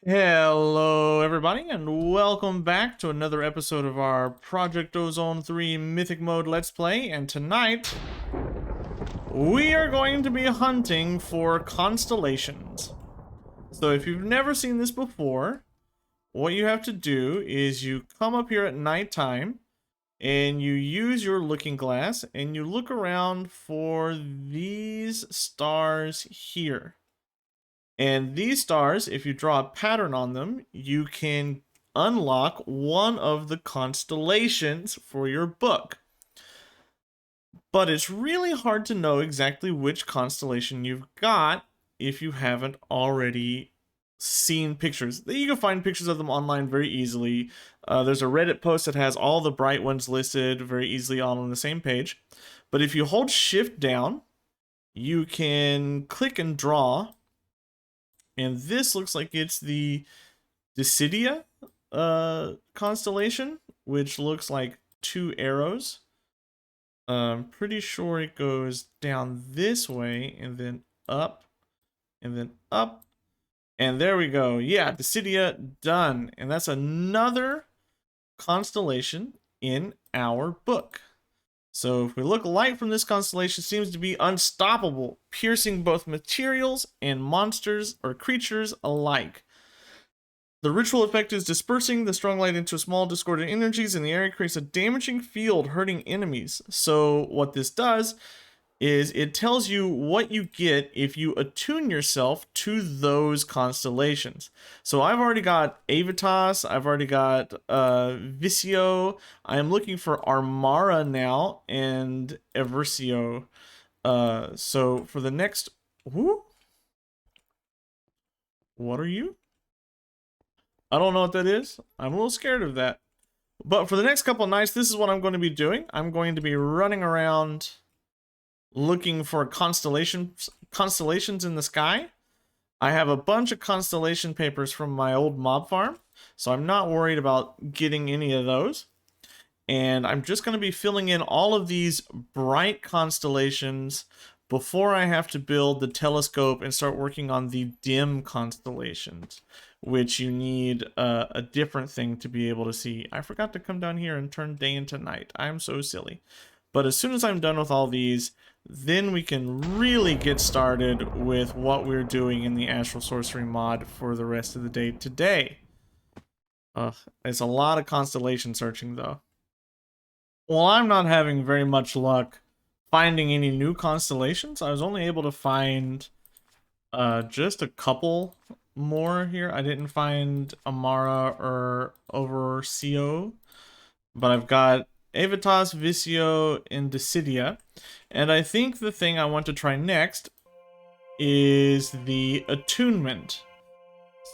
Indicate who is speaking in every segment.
Speaker 1: Hello everybody and welcome back to another episode of our Project Ozone 3 Mythic Mode Let's Play, and tonight we are going to be hunting for constellations. So if you've never seen this before, what you have to do is you come up here at nighttime and you use your looking glass and you look around for these stars here. And these stars, if you draw a pattern on them, you can unlock one of the constellations for your book. But it's really hard to know exactly which constellation you've got if you haven't already seen pictures. You can find pictures of them online very easily. There's a Reddit post that has all the bright ones listed very easily all on the same page. But if you hold shift down, you can click and draw. And this looks like it's the Decidia constellation, which looks like two arrows. I'm pretty sure it goes down this way and then up and then up. And there we go. Yeah, Decidia done. And that's another constellation in our book. So if we look, light from this constellation seems to be unstoppable, piercing both materials and monsters or creatures alike. The ritual effect is dispersing the strong light into small discordant energies in the area, creates a damaging field, hurting enemies. So what this does is it tells you what you get if you attune yourself to those constellations. So I've already got Avitas, I've already got Visio, I'm looking for Armara now, and Eversio. So for the next... Who? What are you? I don't know what that is. I'm a little scared of that. But for the next couple of nights, this is what I'm going to be doing. I'm going to be running around looking for constellations in the sky. I have a bunch of constellation papers from my old mob farm, so I'm not worried about getting any of those. And I'm just going to be filling in all of these bright constellations before I have to build the telescope and start working on the dim constellations, which you need a different thing to be able to see. I forgot to come down here and turn day into night. I'm so silly. But as soon as I'm done with all these, then we can really get started with what we're doing in the Astral Sorcery mod for the rest of the day today. It's a lot of constellation searching, though. Well, I'm not having very much luck finding any new constellations. I was only able to find just a couple more here. I didn't find Amara or Overseo, but I've got Avitas, Visio, and Decidia. And I think the thing I want to try next is the Attunement.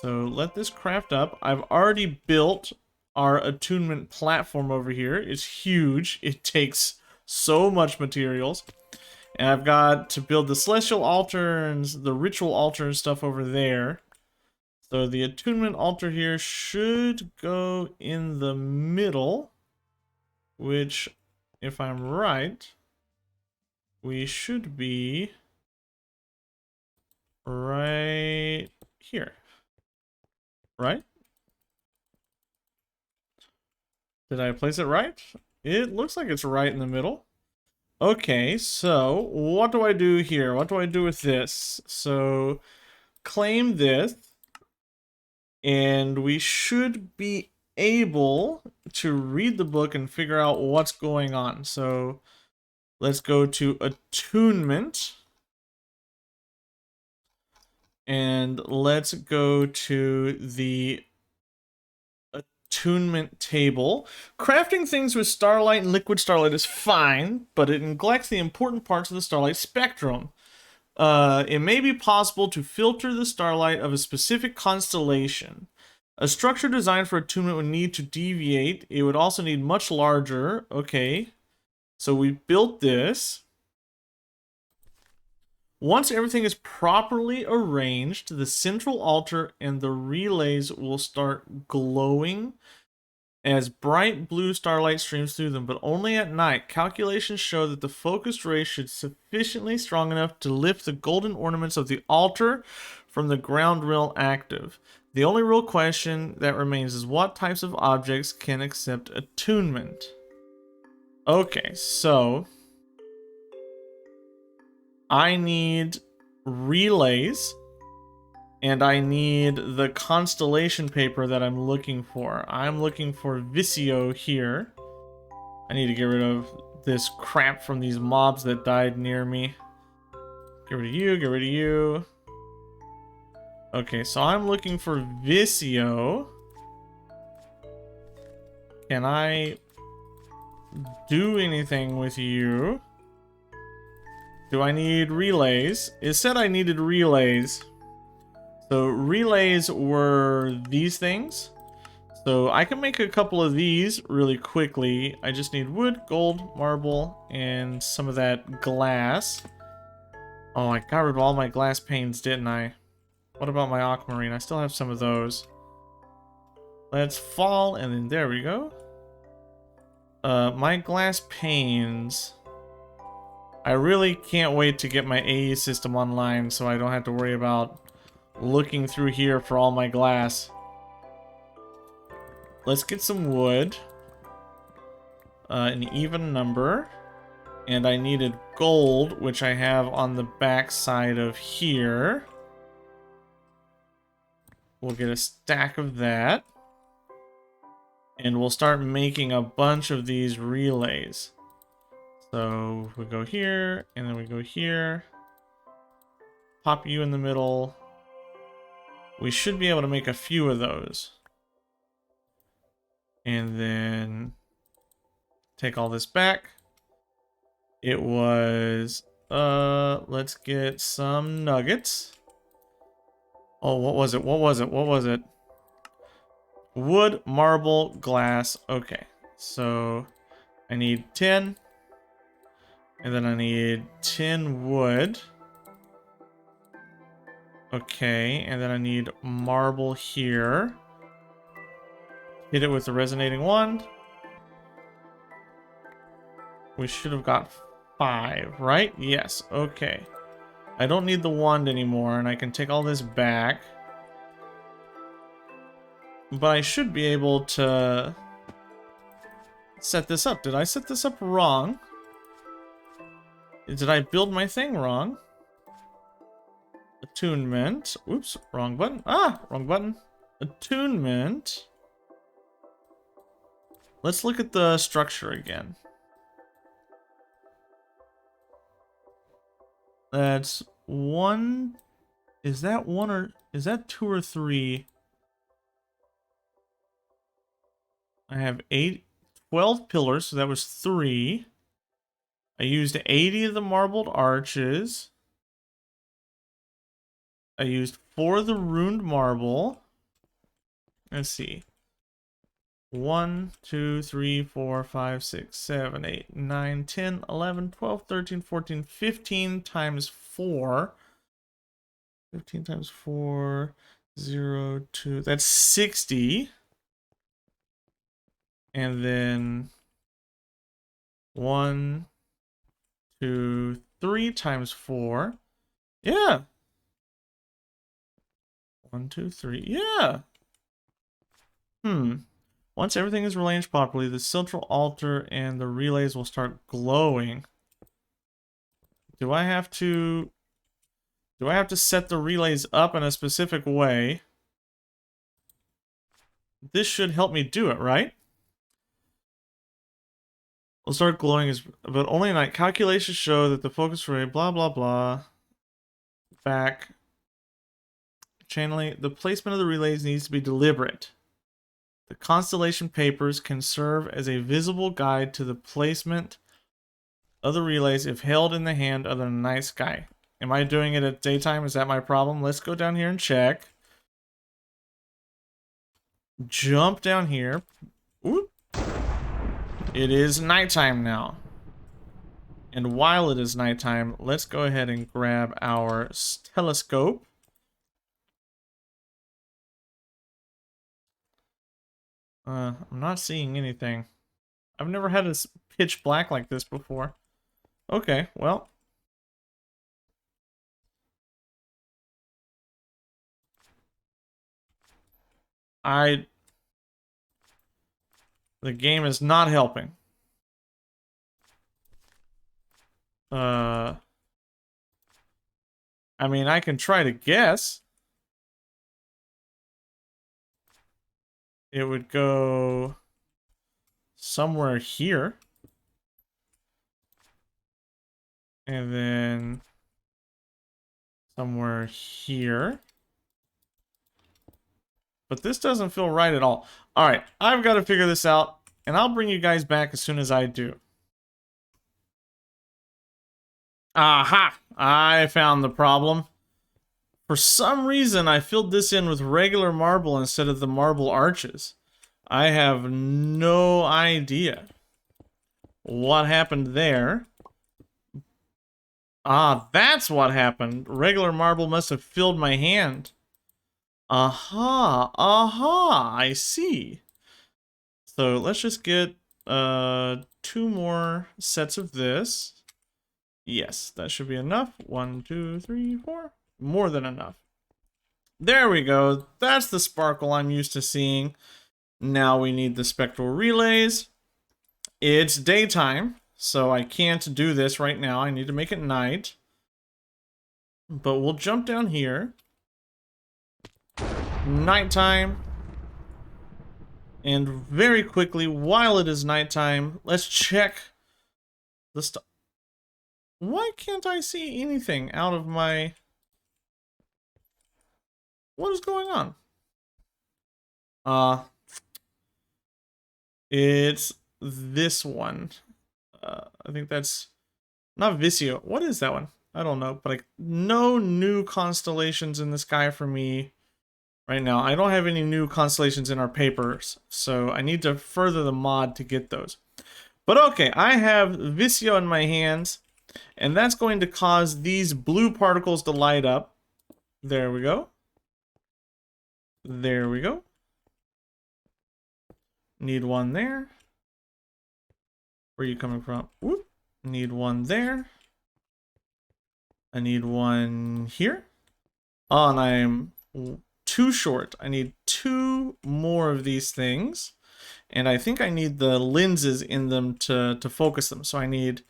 Speaker 1: So let this craft up. I've already built our Attunement platform over here. It's huge. It takes so much materials. And I've got to build the Celestial Altar and the Ritual Altar and stuff over there. So the Attunement Altar here should go in the middle, which, if I'm right, we should be right here. Right? Did I place it right? It looks like it's right in the middle. Okay, so what do I do here? What do I do with this? So claim this, and we should be able to read the book and figure out what's going on. So let's go to Attunement. And let's go to the Attunement table. Crafting things with Starlight and Liquid Starlight is fine, but it neglects the important parts of the Starlight spectrum. It may be possible to filter the Starlight of a specific constellation. A structure designed for Attunement would need to deviate. It would also need much larger. Okay, so we built this. Once everything is properly arranged, the central altar and the relays will start glowing as bright blue starlight streams through them, but only at night. Calculations show that the focused ray should sufficiently strong enough to lift the golden ornaments of the altar from the ground rail active. The only real question that remains is what types of objects can accept attunement? Okay, so I need relays, and I need the constellation paper that I'm looking for. I'm looking for Visio here. I need to get rid of this crap from these mobs that died near me. Get rid of you, get rid of you. Okay, so I'm looking for Visio. Can I do anything with you? Do I need relays? It said I needed relays. So relays were these things. So I can make a couple of these really quickly. I just need wood, gold, marble, and some of that glass. Oh, I got rid of all my glass panes, didn't I? What about my aquamarine? I still have some of those. Let's fall, and then there we go. My glass panes. I really can't wait to get my AE system online so I don't have to worry about looking through here for all my glass. Let's get some wood. An even number. And I needed gold, which I have on the back side of here. We'll get a stack of that. And we'll start making a bunch of these relays. So we go here, and then we go here. Pop you in the middle. We should be able to make a few of those. And then take all this back. It was, let's get some nuggets. Oh, what was it? What was it? What was it? Wood, marble, glass. Okay, so I need 10. And then I need 10 wood. Okay, and then I need marble here. Hit it with the resonating wand. We should have got 5, right? Yes, okay. I don't need the wand anymore, and I can take all this back. But I should be able to set this up. Did I set this up wrong? Did I build my thing wrong? Attunement. Oops, wrong button. Ah, wrong button. Attunement. Let's look at the structure again. That's 1. Is that 1 or is that 2 or 3? I have 12 pillars, so that was 3. I used 80 of the marbled arches. I used 4 of the runed marble. Let's see. 1, 2, 3, 4, 5, 6, 7, 8, 9, 10, 11, 12, 13, 14, 15 times 4. 15 times 4, 0, 2. That's 60. And then 1, 2, 3 times 4. Yeah. 1, 2, 3. Yeah. Once everything is arranged properly, the central altar and the relays will start glowing. Do I have to set the relays up in a specific way? This should help me do it, right? Will start glowing, but only at night. Calculations show that the focus rate, blah, blah, blah. Back. Channeling. The placement of the relays needs to be deliberate. The constellation papers can serve as a visible guide to the placement of the relays if held in the hand of the night sky. Am I doing it at daytime? Is that my problem? Let's go down here and check. Jump down here. Oop. It is nighttime now. And while it is nighttime, let's go ahead and grab our telescope. I'm not seeing anything. I've never had it pitch black like this before. Okay, well. The game is not helping. I mean, I can try to guess. It would go somewhere here. And then somewhere here. But this doesn't feel right at all. Alright, I've got to figure this out, and I'll bring you guys back as soon as I do. Aha! I found the problem. For some reason, I filled this in with regular marble instead of the marble arches. I have no idea what happened there. Ah, that's what happened. Regular marble must have filled my hand. Aha, aha, I see. So let's just get 2 more sets of this. Yes, that should be enough. 1, 2, 3, 4. More than enough. There we go. That's the sparkle I'm used to seeing. Now we need the spectral relays. It's daytime, so I can't do this right now. I need to make it night. But we'll jump down here. Nighttime. And very quickly, while it is nighttime, let's check the stuff. Why can't I see anything out of my... What is going on? It's this one. I think that's not Visio. What is that one? I don't know, but like no new constellations in the sky for me right now. I don't have any new constellations in our papers, so I need to further the mod to get those. But okay, I have Visio in my hands, and that's going to cause these blue particles to light up. There we go. There we go. Need one there. Where are you coming from? Whoop. Need one there. I need one here. Oh, and I'm too short. I need 2 more of these things. And I think I need the lenses in them to focus them. So I need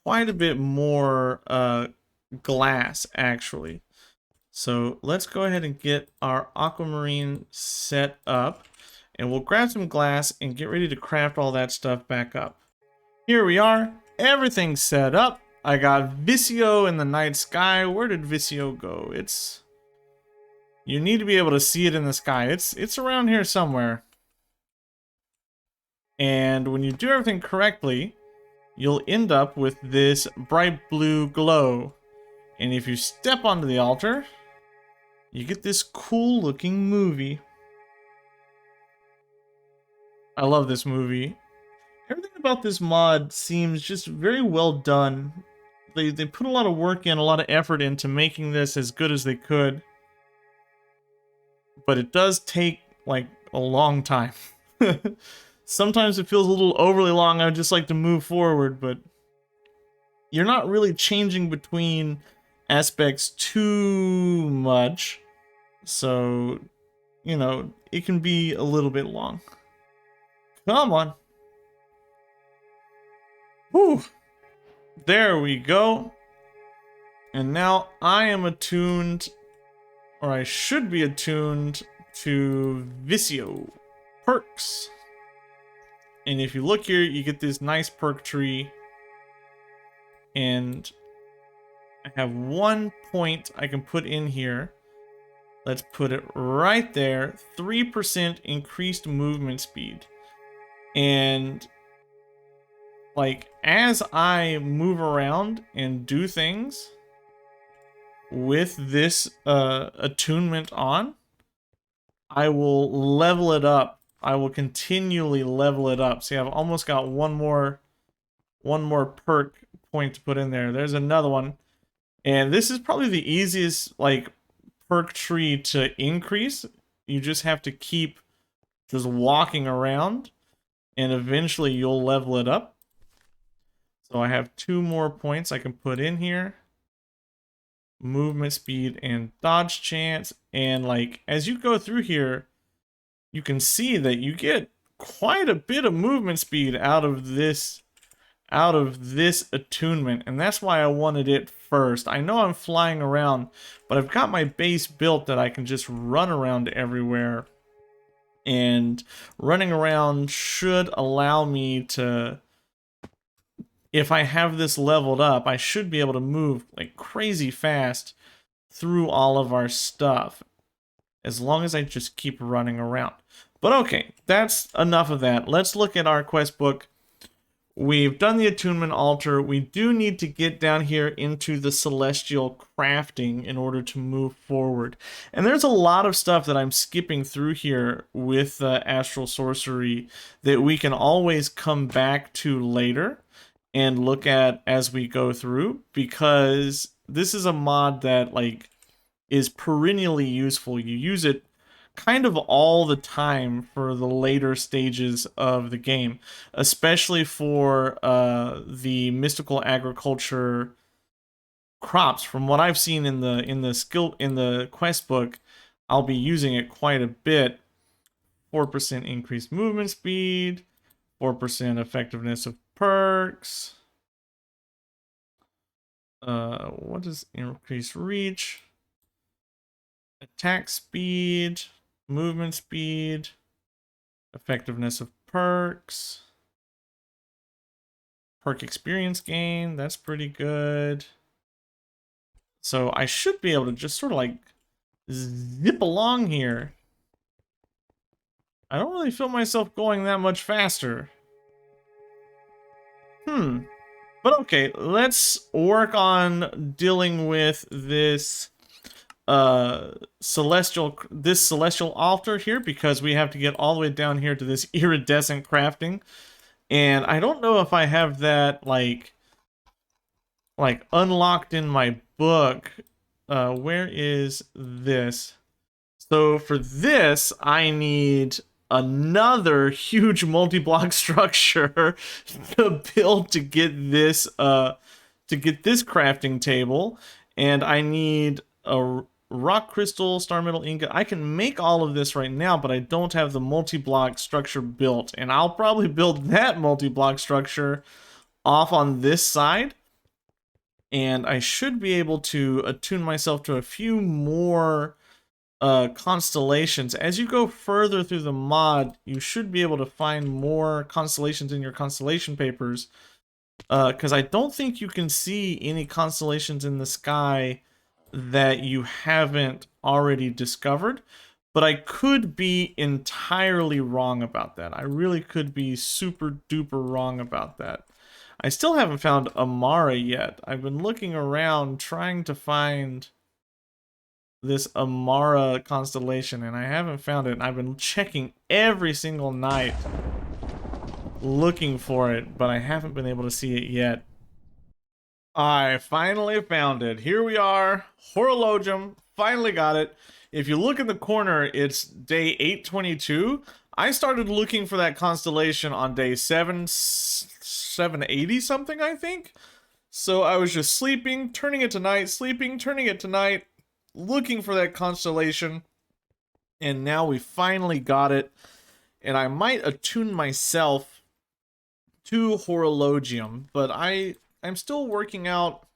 Speaker 1: quite a bit more glass, actually. So let's go ahead and get our aquamarine set up. And we'll grab some glass and get ready to craft all that stuff back up. Here we are. Everything's set up. I got Visio in the night sky. Where did Visio go? It's... You need to be able to see it in the sky. It's around here somewhere. And when you do everything correctly, you'll end up with this bright blue glow. And if you step onto the altar, you get this cool looking movie. I love this movie. Everything about this mod seems just very well done. They put a lot of work in, a lot of effort into making this as good as they could. But it does take, like, a long time. Sometimes it feels a little overly long. I'd just like to move forward, but you're not really changing between aspects too much. So, you know, it can be a little bit long. Come on. Whew. There we go. And now I am attuned, or I should be attuned to Visio perks. And if you look here, you get this nice perk tree. And I have 1 point I can put in here. Let's put it right there. 3% increased movement speed. And like, as I move around and do things with this attunement on, I will level it up. I will continually level it up. See, I've almost got one more perk point to put in there. There's another one. And this is probably the easiest, like, perk tree to increase. You just have to keep just walking around, and eventually you'll level it up. So I have 2 more points I can put in here. Movement speed and dodge chance. And like, as you go through here, you can see that you get quite a bit of movement speed out of this attunement, and that's why I wanted it first. I know I'm flying around, but I've got my base built that I can just run around everywhere, and running around should allow me to, if I have this leveled up, I should be able to move like crazy fast through all of our stuff, as long as I just keep running around. But okay, that's enough of that. Let's look at our quest book. We've done the attunement altar. We do need to get down here into the celestial crafting in order to move forward. And there's a lot of stuff that I'm skipping through here with Astral Sorcery that we can always come back to later and look at as we go through, because this is a mod that like is perennially useful. You use it kind of all the time for the later stages of the game, especially for the mystical agriculture crops. From what I've seen in the quest book, I'll be using it quite a bit. 4% increased movement speed, 4% effectiveness of perks. What is increased reach? Attack speed, movement speed, effectiveness of perks, perk experience gain, that's pretty good. So I should be able to just sort of like zip along here. I don't really feel myself going that much faster. But okay, let's work on dealing with this celestial altar here, because we have to get all the way down here to this iridescent crafting, and I don't know if I have that like unlocked in my book. Where is this? So for this I need another huge multi-block structure to build to get this crafting table, and I need a rock crystal, star metal ingot. I can make all of this right now, but I don't have the multi-block structure built, and I'll probably build that multi-block structure off on this side, and I should be able to attune myself to a few more constellations. As you go further through the mod, you should be able to find more constellations in your constellation papers, because I don't think you can see any constellations in the sky that you haven't already discovered, but I could be entirely wrong about that. I really could be super duper wrong about that. I still haven't found Amara yet. I've been looking around trying to find this Amara constellation, and I haven't found it. And I've been checking every single night looking for it, but I haven't been able to see it yet. I finally found it. Here we are, Horologium. Finally got it. If you look in the corner, it's day 822. I started looking for that constellation on day 780 something, I think. So I was just sleeping, turning it to night, sleeping, turning it to night, looking for that constellation. And now we finally got it. And I might attune myself to Horologium, but I'm still working out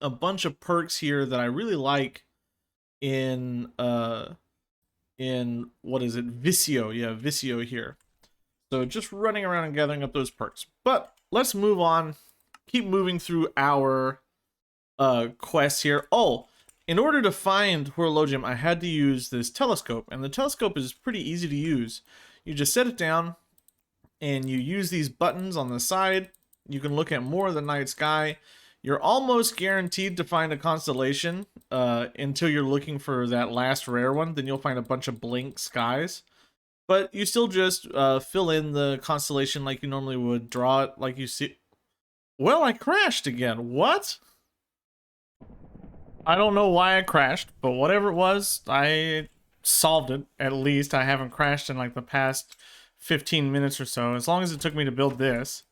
Speaker 1: a bunch of perks here that I really like in what is it? Vicio. Yeah, Vicio here. So just running around and gathering up those perks. But let's move on. Keep moving through our quests here. Oh, in order to find Horologium, I had to use this telescope, and the telescope is pretty easy to use. You just set it down and you use these buttons on the side. You can look at more of the night sky. You're almost guaranteed to find a constellation until you're looking for that last rare one. Then you'll find a bunch of blank skies. But you still just fill in the constellation like you normally would, draw it like you see. Well, I crashed again. What? I don't know why I crashed, but whatever it was, I solved it. At least I haven't crashed in like the past 15 minutes or so. As long as it took me to build this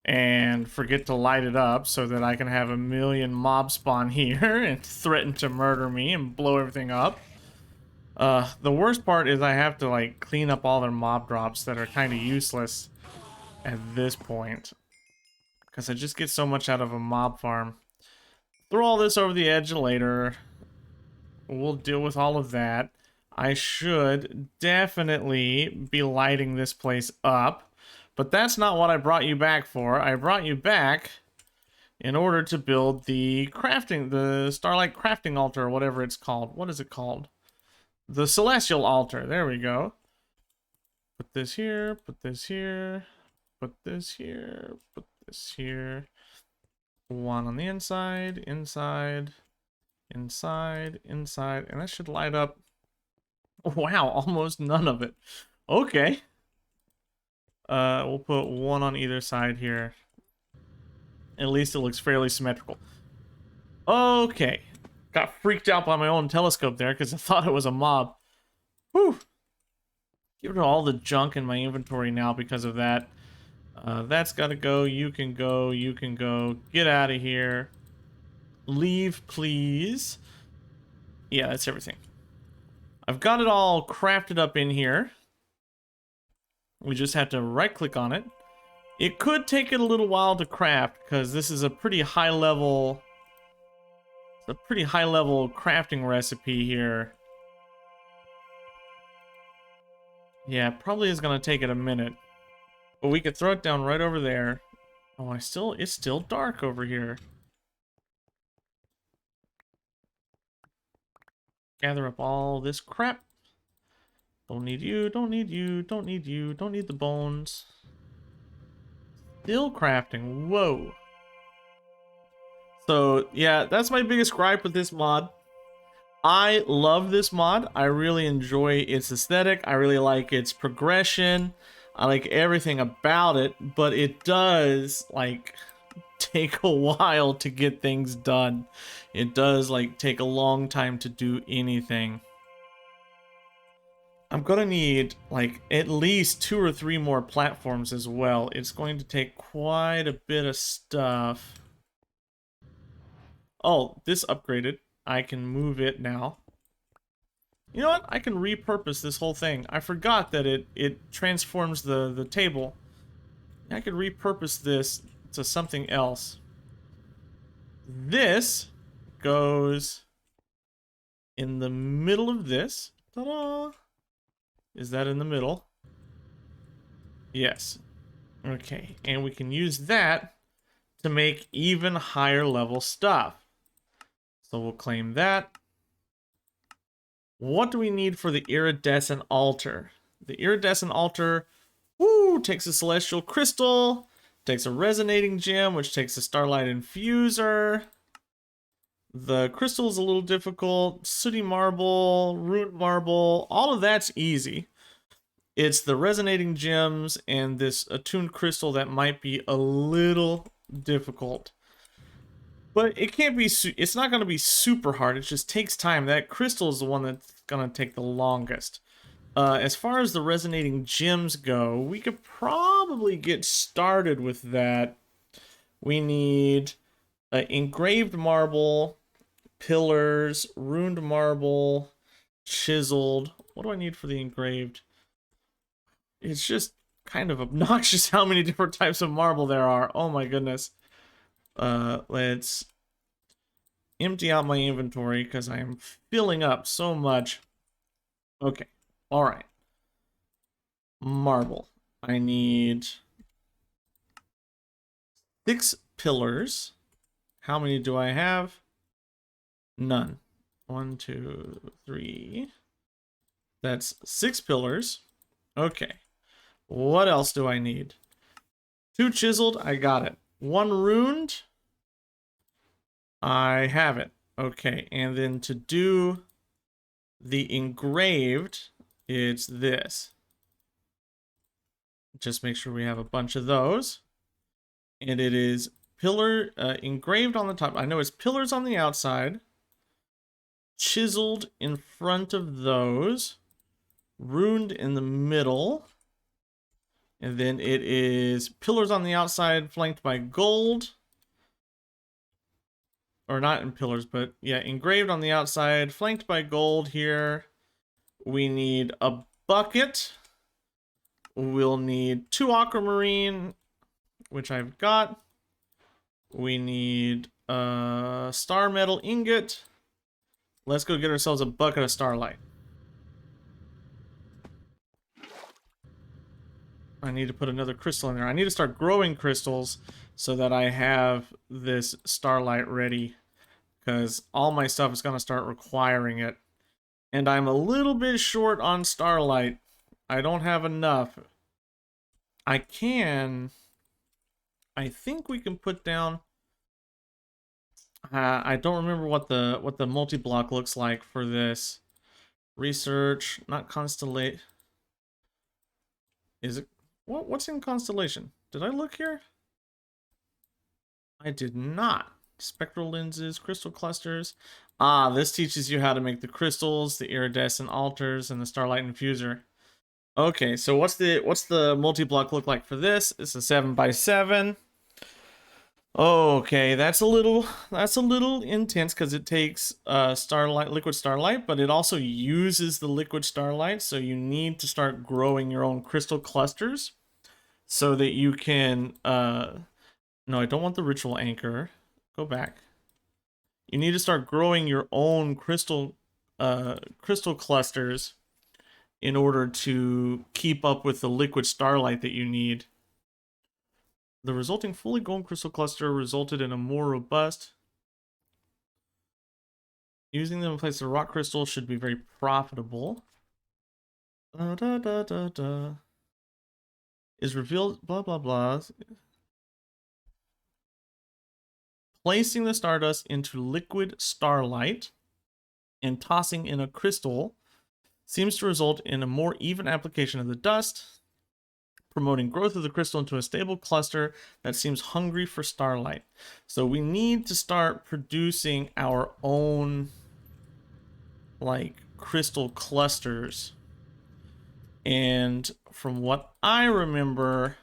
Speaker 1: and forget to light it up so that I can have a million mobs spawn here and threaten to murder me and blow everything up. The worst part is I have to like clean up all their mob drops that are kind of useless at this point, because I just get so much out of a mob farm. Throw all this over the edge later. We'll deal with all of that. I should definitely be lighting this place up, but that's not what I brought you back for. I brought you back in order to build the Starlight crafting altar, or whatever it's called. What is it called? The celestial altar. There we go. Put this here, put this here, put this here, put this here. One on the inside, inside, inside, inside, and that should light up. Wow, almost none of it. Okay. We'll put one on either side here. At least it looks fairly symmetrical. Okay. Got freaked out by my own telescope there because I thought it was a mob. Whew. Get rid of all the junk in my inventory now because of that. That's gotta go. You can go. You can go. Get out of here. Leave, please. Yeah, that's everything. I've got it all crafted up in here. We just have to right-click on it. It could take it a little while to craft because this is a pretty high level. It's a pretty high level crafting recipe here. Yeah, probably is gonna take it a minute. But we could throw it down right over there. Oh, it's still dark over here. Gather up all this crap. Don't need you, don't need you, don't need you, don't need the bones. Still crafting, whoa. So, yeah, that's my biggest gripe with this mod. I love this mod. I really enjoy its aesthetic. I really like its progression. I like everything about it, but it does, like, take a while to get things done. It does, like, take a long time to do anything. I'm gonna need, like, at least 2 or 3 more platforms as well. It's going to take quite a bit of stuff. Oh, this upgraded. I can move it now. You know what? I can repurpose this whole thing. I forgot that it transforms the table. I could repurpose this to something else. This goes in the middle of this. Ta-da! Is that in the middle? Yes. Okay, and we can use that to make even higher level stuff. So we'll claim that. What do we need for the iridescent altar? The iridescent altar, woo, takes a celestial crystal, takes a resonating gem, which takes a starlight infuser. The crystal is a little difficult. Sooty marble, root marble, all of that's easy. It's the resonating gems and this attuned crystal that might be a little difficult. But it can't be, it's not going to be super hard. It just takes time. That crystal is the one that's going to take the longest. As far as the resonating gems go, we could probably get started with that. We need engraved marble, pillars, runed marble, chiseled. What do I need for the engraved? It's just kind of obnoxious how many different types of marble there are. Oh my goodness. Let's empty out my inventory because I am filling up so much. Okay, all right. Marble. I need 6 pillars. How many do I have? None. 1, 2, 3. That's 6 pillars. Okay. What else do I need? 2 chiseled. I got it. 1 runed. I have it. Okay, and then to do the engraved, it's this. Just make sure we have a bunch of those. And it is pillar engraved on the top. I know it's pillars on the outside, chiseled in front of those, runed in the middle, and then it is pillars on the outside flanked by gold. Or not in pillars, but yeah, engraved on the outside, flanked by gold here. We need a bucket. We'll need 2 aquamarine, which I've got. We need a star metal ingot. Let's go get ourselves a bucket of starlight. I need to put another crystal in there. I need to start growing crystals so that I have this starlight ready, because all my stuff is going to start requiring it. And I'm a little bit short on starlight. I don't have enough. I think we can put down... I don't remember what the multi-block looks like for this. Research, not constellation. Is it... What's in constellation? Did I look here? I did not. Spectral lenses, crystal clusters. Ah, this teaches you how to make the crystals, the iridescent altars, and the starlight infuser. Okay, so what's the multi-block look like for this? It's a 7x7. Okay, that's a little intense because it takes starlight, liquid starlight, but it also uses the liquid starlight, so you need to start growing your own crystal clusters so that you can no, I don't want the ritual anchor. Go back. You need to start growing your own crystal clusters in order to keep up with the liquid starlight that you need. The resulting fully golden crystal cluster resulted in a more robust. Using them in place of rock crystal should be very profitable. Is revealed, blah blah blah. Placing the stardust into liquid starlight and tossing in a crystal seems to result in a more even application of the dust, promoting growth of the crystal into a stable cluster that seems hungry for starlight. So we need to start producing our own, like, crystal clusters. And from what I remember,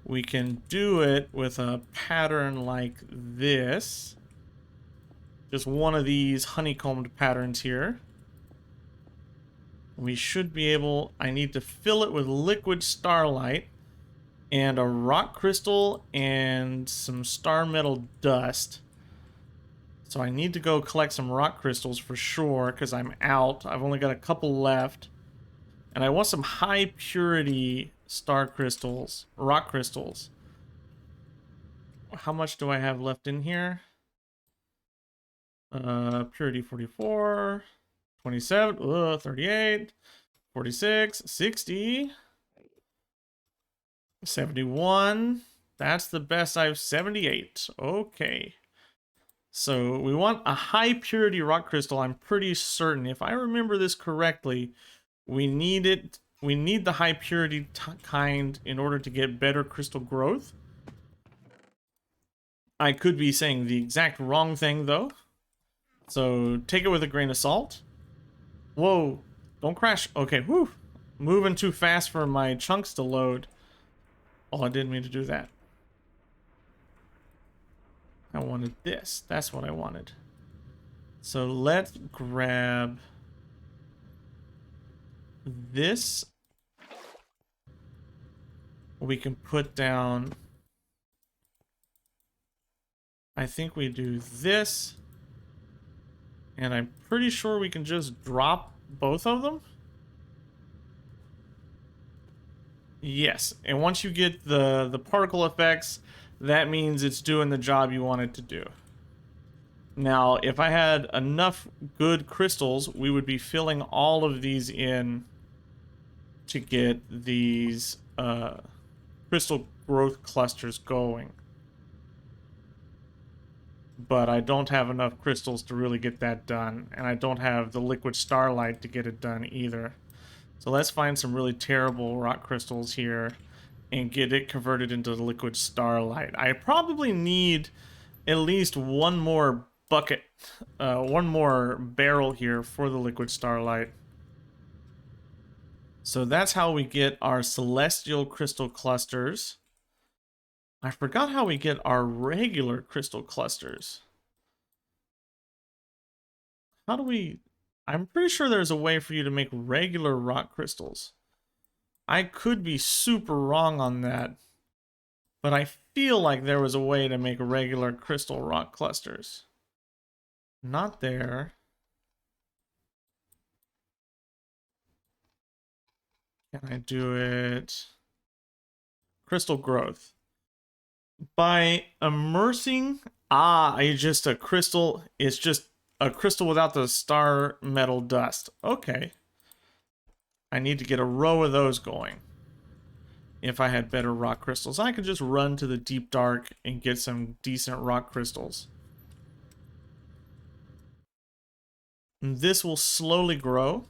Speaker 1: we can do it with a pattern like this. Just one of these honeycombed patterns here. We should be able... I need to fill it with liquid starlight and a rock crystal and some star metal dust. So I need to go collect some rock crystals for sure, because I'm out. I've only got a couple left. And I want some high purity star crystals, rock crystals. How much do I have left in here? Purity 44, 27, 38, 46, 60, 71. That's the best I've... 78. Okay. So we want a high purity rock crystal. I'm pretty certain, if I remember this correctly, we need it. We need the high purity kind in order to get better crystal growth. I could be saying the exact wrong thing though, so take it with a grain of salt. Whoa, don't crash. Okay, whew. Moving too fast for my chunks to load. Oh, I didn't mean to do that. I wanted this. That's what I wanted. So let's grab this. We can put down... I think we do this. And I'm pretty sure we can just drop both of them. Yes, and once you get the particle effects, that means it's doing the job you want it to do. Now, if I had enough good crystals, we would be filling all of these in to get these crystal growth clusters going. But I don't have enough crystals to really get that done, and I don't have the liquid starlight to get it done either. So let's find some really terrible rock crystals here and get it converted into the liquid starlight. I probably need at least one more bucket, one more barrel here for the liquid starlight. So that's how we get our celestial crystal clusters. I forgot how we get our regular crystal clusters. How do we... I'm pretty sure there's a way for you to make regular rock crystals. I could be super wrong on that, but I feel like there was a way to make regular crystal rock clusters. Not there. Can I do it? Crystal growth. By immersing, it's just a crystal. It's just a crystal without the star metal dust. Okay. I need to get a row of those going. If I had better rock crystals, I could just run to the deep dark and get some decent rock crystals. And this will slowly grow.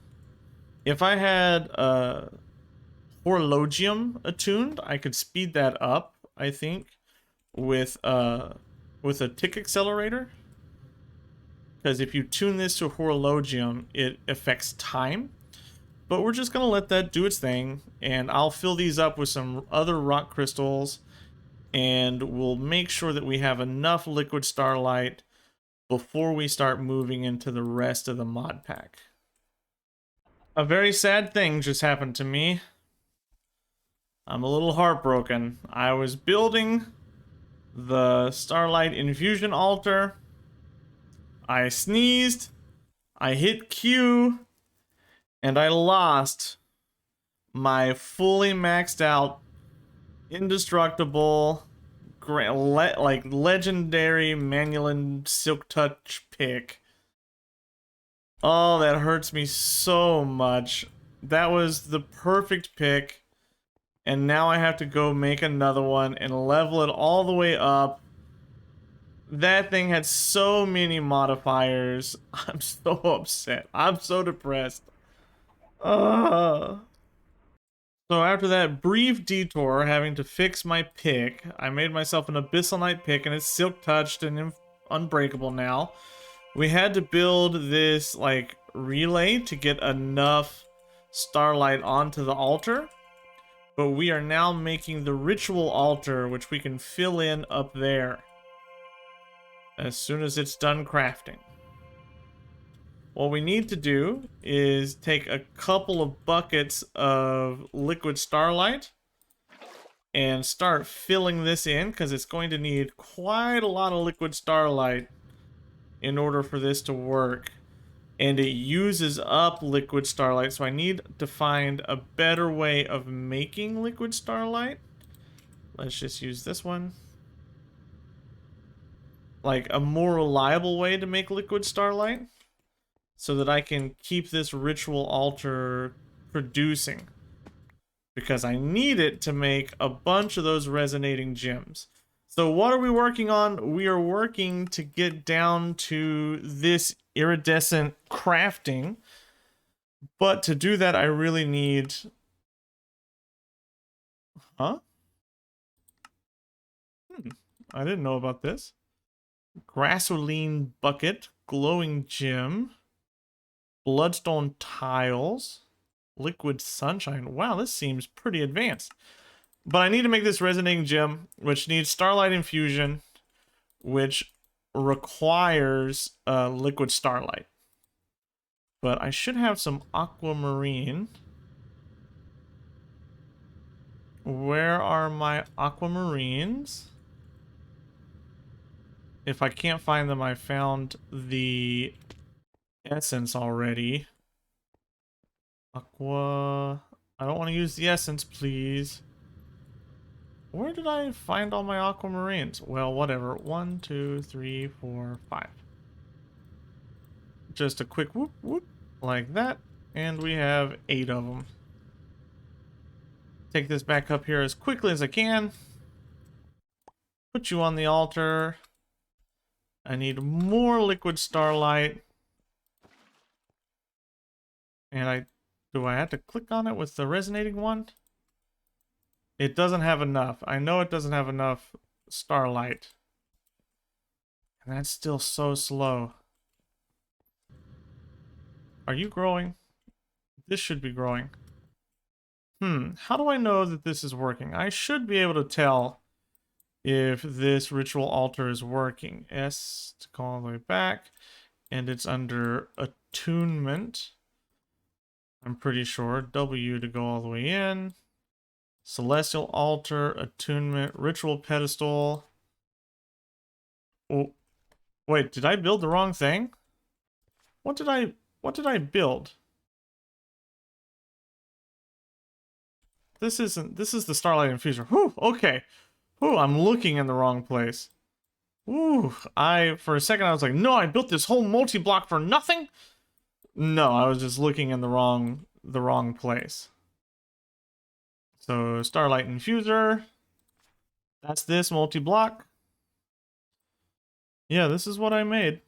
Speaker 1: If I had Horologium attuned, I could speed that up, I think, with a tick accelerator. Because if you tune this to Horologium, it affects time. But we're just going to let that do its thing, and I'll fill these up with some other rock crystals, and we'll make sure that we have enough liquid starlight before we start moving into the rest of the mod pack. A very sad thing just happened to me. I'm a little heartbroken. I was building the Starlight infusion altar. I sneezed. I hit Q. And I lost my fully maxed out, indestructible, legendary Manuelin Silk Touch pick. Oh, that hurts me so much. That was the perfect pick. And now I have to go make another one and level it all the way up. That thing had so many modifiers. I'm so upset. I'm so depressed. So after that brief detour having to fix my pick, I made myself an Abyssal Knight pick, and it's silk touched and unbreakable now. We had to build this like relay to get enough starlight onto the altar, but we are now making the ritual altar, which we can fill in up there as soon as it's done crafting. What we need to do is take a couple of buckets of liquid starlight and start filling this in, because it's going to need quite a lot of liquid starlight in order for this to work. And it uses up liquid starlight, so I need to find a better way of making liquid starlight. Let's just use this one. Like a more reliable way to make liquid starlight, so that I can keep this ritual altar producing. Because I need it to make a bunch of those resonating gems. So what are we working on? We are working to get down to this iridescent crafting. But to do that, I really need... Huh? I didn't know about this. Grassoline bucket, glowing gem, bloodstone tiles, liquid sunshine. Wow, this seems pretty advanced. But I need to make this resonating gem, which needs starlight infusion, which requires liquid starlight. But I should have some aquamarine. Where are my aquamarines? If I can't find them, I found the essence already. Aqua... I don't want to use the essence, please. Where did I find all my aquamarines? Well, whatever. 1, 2, 3, 4, 5. Just a quick whoop whoop like that. And we have 8 of them. Take this back up here as quickly as I can. Put you on the altar. I need more liquid starlight. And do I have to click on it with the resonating one? It doesn't have enough. I know it doesn't have enough starlight. And that's still so slow. Are you growing? This should be growing. How do I know that this is working? I should be able to tell if this ritual altar is working. S to go all the way back. and it's under Attunement. I'm pretty sure. W to go all the way in. Celestial Altar, Attunement, Ritual Pedestal. Oh, wait, did I build the wrong thing? What did I build? This is the Starlight infuser. Whew, okay. Whew, I'm looking in the wrong place. Ooh, for a second I was like, no, I built this whole multi-block for nothing? No, I was just looking in the wrong place. So Starlight infuser. That's this multi-block. Yeah, this is what I made.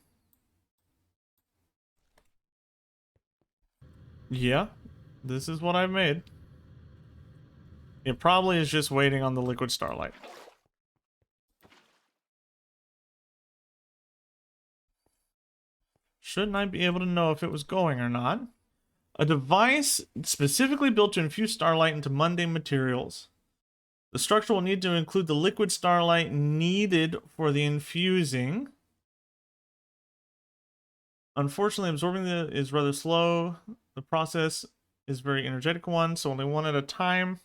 Speaker 1: Yeah, this is what I made. It probably is just waiting on the liquid Starlight. Shouldn't I be able to know if it was going or not? A device specifically built to infuse Starlight into mundane materials. The structure will need to include the liquid Starlight needed for the infusing. Unfortunately, absorbing is rather slow. The process is a very energetic one, so only one at a time.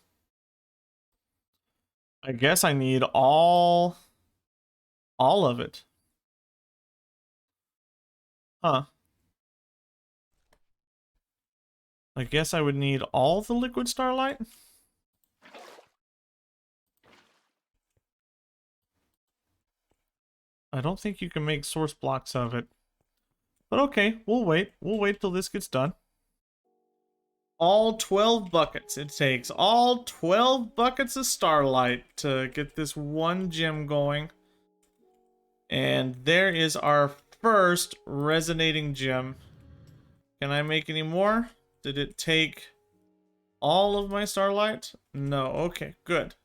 Speaker 1: I guess I need all of it. Huh. I guess I would need all the liquid Starlight? I don't think you can make source blocks of it. But okay, we'll wait. We'll wait till this gets done. All 12 buckets. It takes all 12 buckets of Starlight to get this one gem going. And there is our first resonating gem. Can I make any more? Did it take all of my Starlight? No. Okay, good.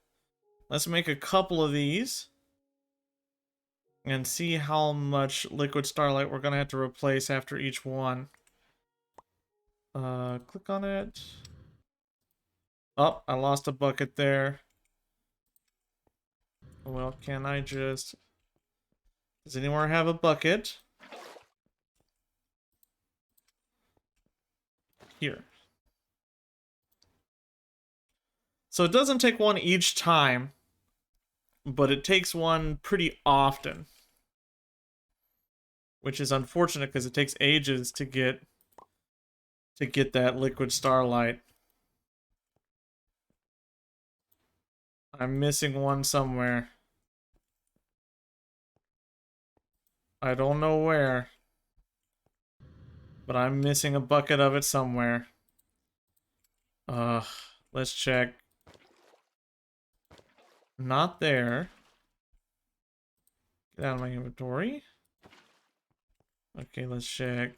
Speaker 1: Let's make a couple of these. And see how much liquid Starlight we're going to have to replace after each one. Click on it. Oh, I lost a bucket there. Well, can I just... Does anyone have a bucket? Here. So it doesn't take one each time, but it takes one pretty often. Which is unfortunate because it takes ages to get that liquid Starlight. I'm missing one somewhere. I don't know where. But I'm missing a bucket of it somewhere. Let's check. Not there. Get out of my inventory. Okay, let's check.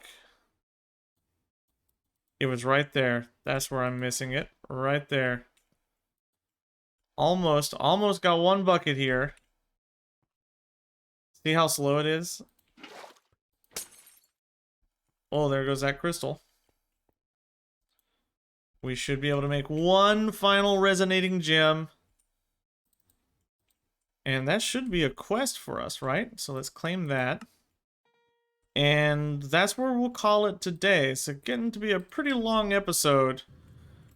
Speaker 1: It was right there. That's where I'm missing it. Right there. Almost got one bucket here. See how slow it is? Oh, there goes that crystal. We should be able to make one final resonating gem. And that should be a quest for us, right? So let's claim that. And that's where we'll call it today. It's getting to be a pretty long episode.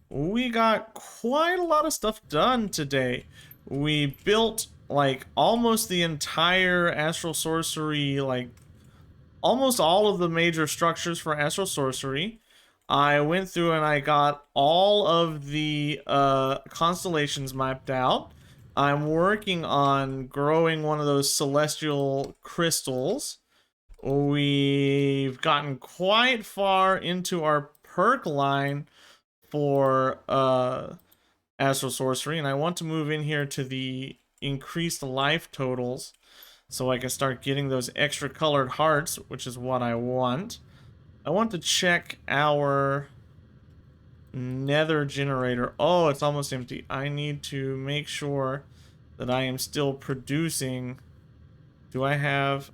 Speaker 1: We got quite a lot of stuff done today. We built like almost the entire Astral Sorcery, like almost all of the major structures for Astral Sorcery. I went through and I got all of the constellations mapped out. I'm working on growing one of those celestial crystals. We've gotten quite far into our perk line for Astral Sorcery, and I want to move in here to the increased life totals so I can start getting those extra colored hearts, which is what I want. I want to check our nether generator. Oh, it's almost empty. I need to make sure that I am still producing. Do I have...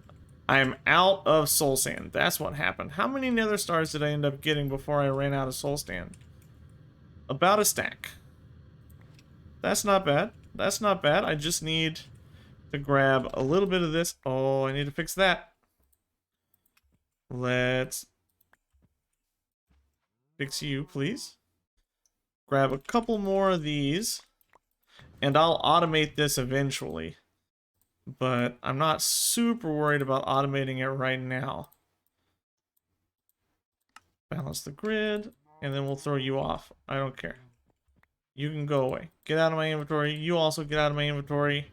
Speaker 1: I'm out of soul sand. That's what happened. How many nether stars did I end up getting before I ran out of soul sand? About a stack. That's not bad. That's not bad. I just need to grab a little bit of this. Oh, I need to fix that. Let's fix you, please. Grab a couple more of these. And I'll automate this eventually. But I'm not super worried about automating it right now. Balance the grid. And then we'll throw you off. I don't care. You can go away. Get out of my inventory. You also get out of my inventory.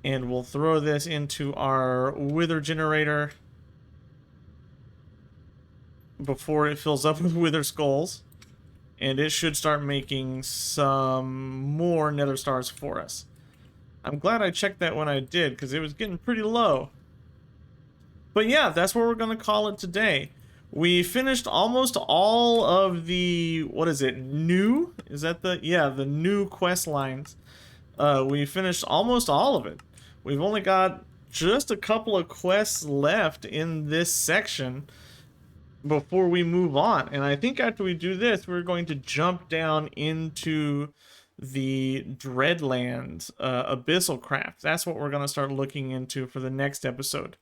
Speaker 1: And we'll throw this into our wither generator before it fills up with wither skulls. And it should start making some more nether stars for us. I'm glad I checked that when I did, because it was getting pretty low. But yeah, that's what we're going to call it today. We finished almost all of the, what is it, new? Is that the, yeah, the new quest lines. We finished almost all of it. We've only got just a couple of quests left in this section before we move on. And I think after we do this, we're going to jump down into the Dreadlands Abyssal Craft. That's what we're going to start looking into for the next episode.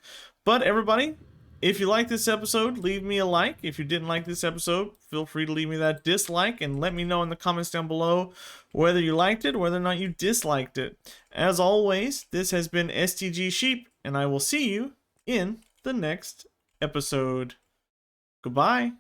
Speaker 1: But everybody, if you like this episode, leave me a like. If you didn't like this episode, feel free to leave me that dislike and let me know in the comments down below whether you liked it or whether or not you disliked it. As always, this has been STG Sheep, and I will see you in the next episode. Goodbye.